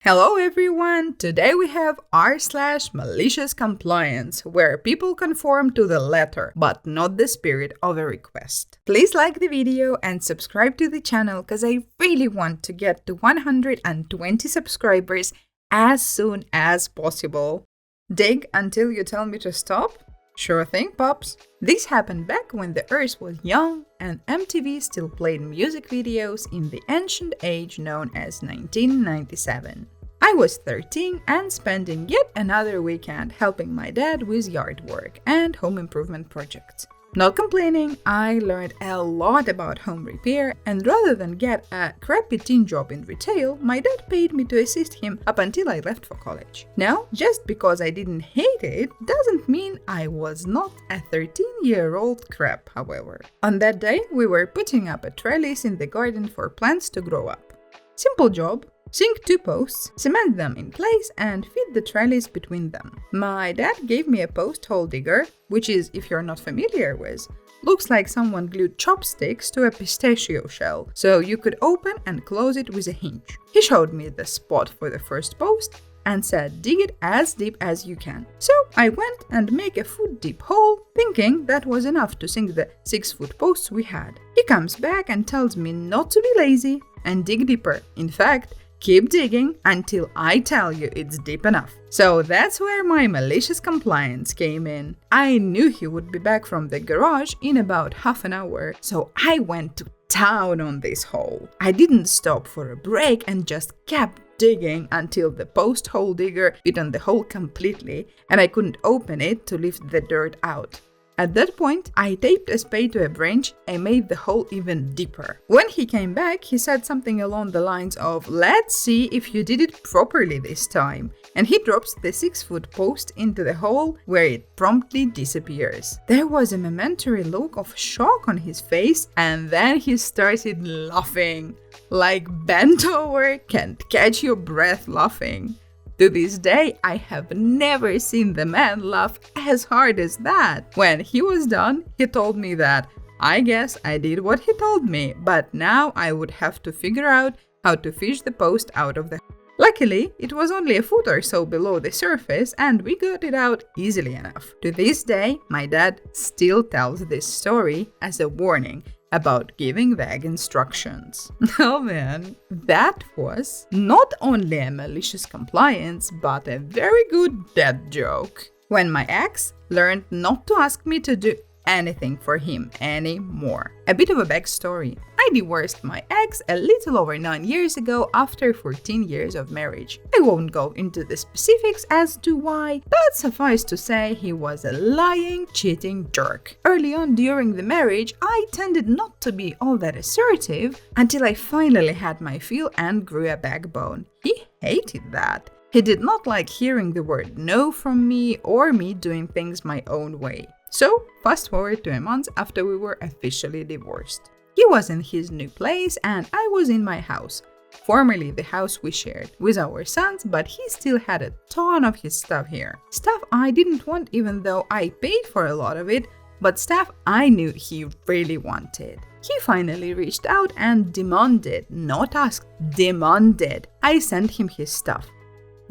Hello everyone! Today we have r/malicious compliance, where people conform to the letter, but not the spirit of a request. Please like the video and subscribe to the channel because I really want to get to 120 subscribers as soon as possible. Dig until you tell me to stop? Sure thing, pops. This happened back when the Earth was young and MTV still played music videos in the ancient age known as 1997. I was 13 and spending yet another weekend helping my dad with yard work and home improvement projects. Not complaining, I learned a lot about home repair, and rather than get a crappy teen job in retail, my dad paid me to assist him up until I left for college. Now, just because I didn't hate it doesn't mean I was not a 13-year-old crap, however. On that day, we were putting up a trellis in the garden for plants to grow up. Simple job. Sink 2 posts, cement them in place, and fit the trellis between them. My dad gave me a post hole digger, which is, if you're not familiar with, looks like someone glued chopsticks to a pistachio shell, so you could open and close it with a hinge. He showed me the spot for the first post and said, dig it as deep as you can. So I went and make a foot deep hole, thinking that was enough to sink the 6-foot posts we had. He comes back and tells me not to be lazy and dig deeper. In fact, keep digging until I tell you it's deep enough. So that's where my malicious compliance came in. I knew he would be back from the garage in about half an hour, so I went to town on this hole. I didn't stop for a break and just kept digging until the post hole digger fit on the hole completely and I couldn't open it to lift the dirt out. At that point, I taped a spade to a branch and made the hole even deeper. When he came back, he said something along the lines of, "Let's see if you did it properly this time." And he drops the 6-foot post into the hole where it promptly disappears. There was a momentary look of shock on his face, and then he started laughing. Like bent over, can't catch your breath laughing. To this day, I have never seen the man laugh as hard as that. When he was done, he told me that, I guess I did what he told me, but now I would have to figure out how to fish the post out of the hole. Luckily, it was only a foot or so below the surface and we got it out easily enough. To this day, my dad still tells this story as a warning about giving vague instructions. Oh man, that was not only a malicious compliance, but a very good dad joke. When my ex learned not to ask me to do anything for him anymore. A bit of a backstory. I divorced my ex a little over 9 years ago after 14 years of marriage. I won't go into the specifics as to why, but suffice to say he was a lying, cheating jerk. Early on during the marriage, I tended not to be all that assertive until I finally had my fill and grew a backbone. He hated that. He did not like hearing the word no from me or me doing things my own way. So, fast forward to a month after we were officially divorced. He was in his new place and I was in my house, formerly the house we shared, with our sons, but he still had a ton of his stuff here. Stuff I didn't want even though I paid for a lot of it, but stuff I knew he really wanted. He finally reached out and demanded, not asked, demanded, I sent him his stuff.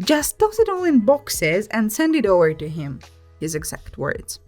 Just toss it all in boxes and send it over to him. His exact words.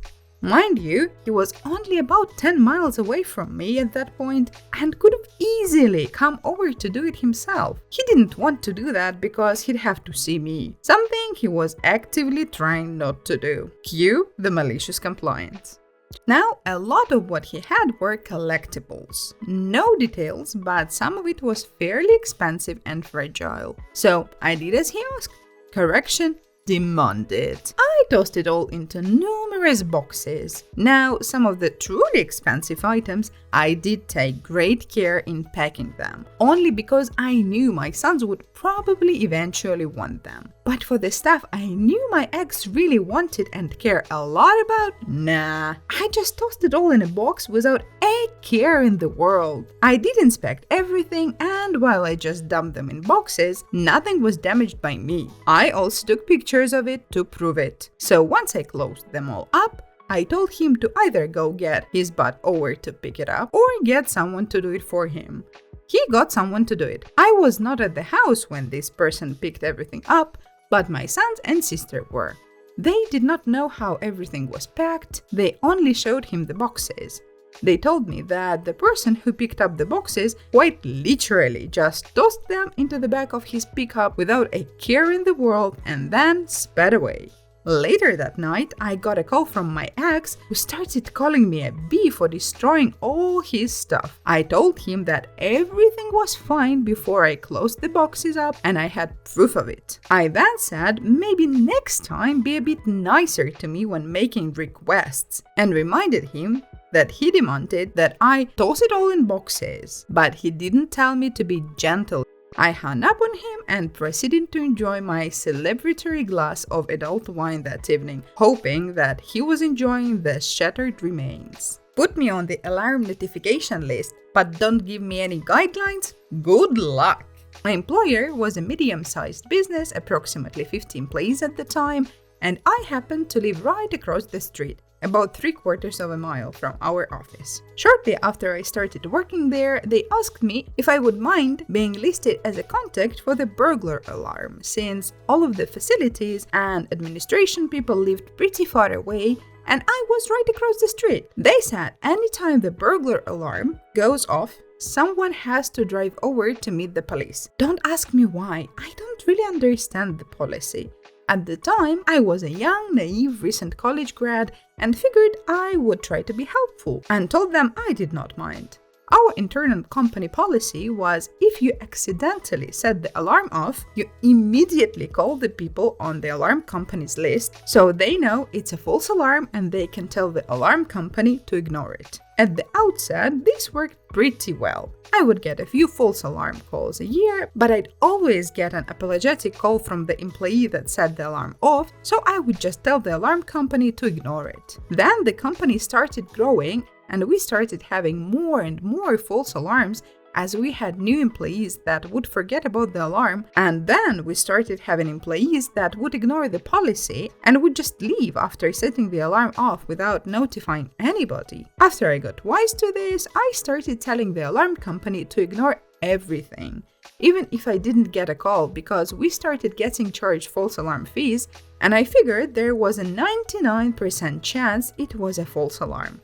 Mind you, he was only about 10 miles away from me at that point and could have easily come over to do it himself. He didn't want to do that because he'd have to see me, something he was actively trying not to do. Cue the malicious compliance. Now, a lot of what he had were collectibles. No details, but some of it was fairly expensive and fragile. So I did as he asked. Correction, demanded. I tossed it all into numerous boxes. Now, some of the truly expensive items, I did take great care in packing them, only because I knew my sons would probably eventually want them. But for the stuff I knew my ex really wanted and cared a lot about, nah, I just tossed it all in a box without a care in the world. I did inspect everything, and while I just dumped them in boxes, nothing was damaged by me. I also took pictures of it to prove it. So once I closed them all up, I told him to either go get his butt over to pick it up or get someone to do it for him. He got someone to do it. I was not at the house when this person picked everything up, but my sons and sister were. They did not know how everything was packed, they only showed him the boxes. They told me that the person who picked up the boxes quite literally just tossed them into the back of his pickup without a care in the world and then sped away. Later that night, I got a call from my ex who started calling me a bee for destroying all his stuff. I told him that everything was fine before I closed the boxes up and I had proof of it. I then said maybe next time be a bit nicer to me when making requests and reminded him that he demanded that I toss it all in boxes, but he didn't tell me to be gentle. I hung up on him and proceeded to enjoy my celebratory glass of adult wine that evening, hoping that he was enjoying the shattered remains. Put me on the alarm notification list, but don't give me any guidelines? Good luck! My employer was a medium-sized business, approximately 50 employees at the time, and I happened to live right across the street, about 3/4 of a mile from our office. Shortly after I started working there, they asked me if I would mind being listed as a contact for the burglar alarm, since all of the facilities and administration people lived pretty far away and I was right across the street. They said anytime the burglar alarm goes off, someone has to drive over to meet the police. Don't ask me why, I don't really understand the policy. At the time, I was a young, naive, recent college grad and figured I would try to be helpful and told them I did not mind. Our internal company policy was if you accidentally set the alarm off, you immediately call the people on the alarm company's list so they know it's a false alarm and they can tell the alarm company to ignore it. At the outset, this worked pretty well. I would get a few false alarm calls a year, but I'd always get an apologetic call from the employee that set the alarm off, so I would just tell the alarm company to ignore it. Then the company started growing and we started having more and more false alarms as we had new employees that would forget about the alarm, and then we started having employees that would ignore the policy and would just leave after setting the alarm off without notifying anybody. After I got wise to this, I started telling the alarm company to ignore everything, even if I didn't get a call, because we started getting charged false alarm fees, and I figured there was a 99% chance it was a false alarm.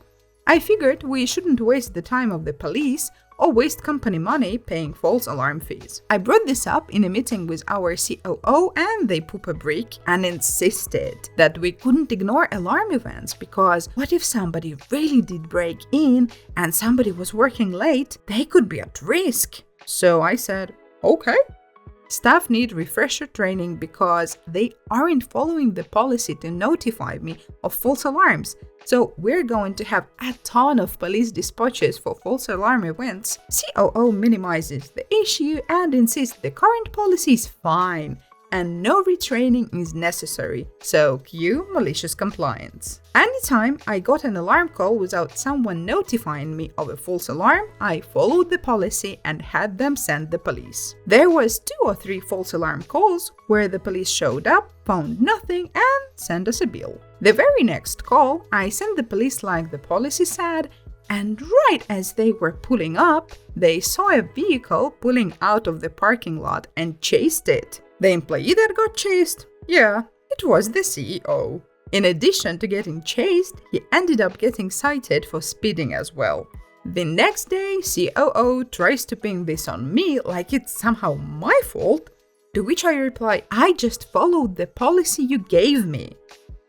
I figured we shouldn't waste the time of the police or waste company money paying false alarm fees. I brought this up in a meeting with our COO and they poop a brick and insisted that we couldn't ignore alarm events because what if somebody really did break in and somebody was working late? They could be at risk. So I said, okay. Staff need refresher training because they aren't following the policy to notify me of false alarms. So we're going to have a ton of police dispatches for false alarm events. COO minimizes the issue and insists the current policy is fine and no retraining is necessary. So cue malicious compliance. Anytime I got an alarm call without someone notifying me of a false alarm, I followed the policy and had them send the police. There was 2 or 3 false alarm calls where the police showed up, found nothing and sent us a bill. The very next call, I sent the police like the policy said, and right as they were pulling up, they saw a vehicle pulling out of the parking lot and chased it. The employee that got chased? Yeah, it was the CEO. In addition to getting chased, he ended up getting cited for speeding as well. The next day, COO tries to pin this on me like it's somehow my fault, to which I reply, I just followed the policy you gave me.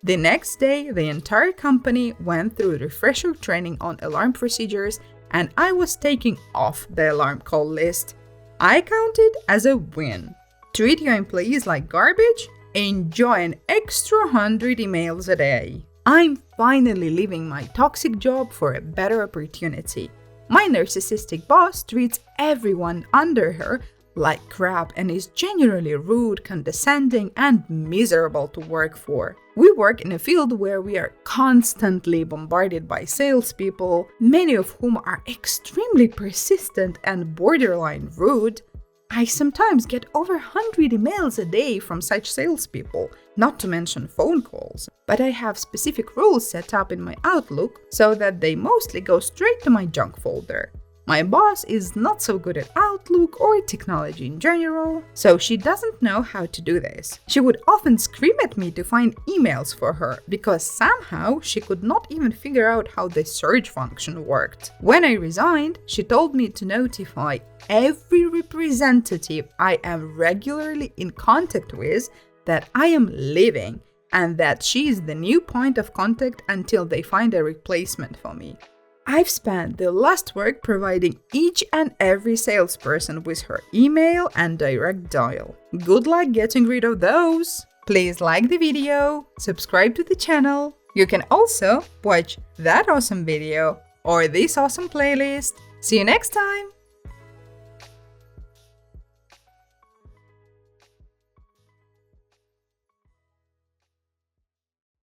The next day, the entire company went through refresher training on alarm procedures and I was taken off the alarm call list. I count it as a win. Treat your employees like garbage? Enjoy an extra 100 emails a day. I'm finally leaving my toxic job for a better opportunity. My narcissistic boss treats everyone under her like crap and is generally rude, condescending, and miserable to work for. We work in a field where we are constantly bombarded by salespeople, many of whom are extremely persistent and borderline rude. I sometimes get over 100 emails a day from such salespeople, not to mention phone calls, but I have specific rules set up in my Outlook so that they mostly go straight to my junk folder. My boss is not so good at Outlook or technology in general, so she doesn't know how to do this. She would often scream at me to find emails for her, because somehow she could not even figure out how the search function worked. When I resigned, she told me to notify every representative I am regularly in contact with that I am leaving and that she is the new point of contact until they find a replacement for me. I've spent the last week providing each and every salesperson with her email and direct dial. Good luck getting rid of those! Please like the video, subscribe to the channel. You can also watch that awesome video or this awesome playlist. See you next time!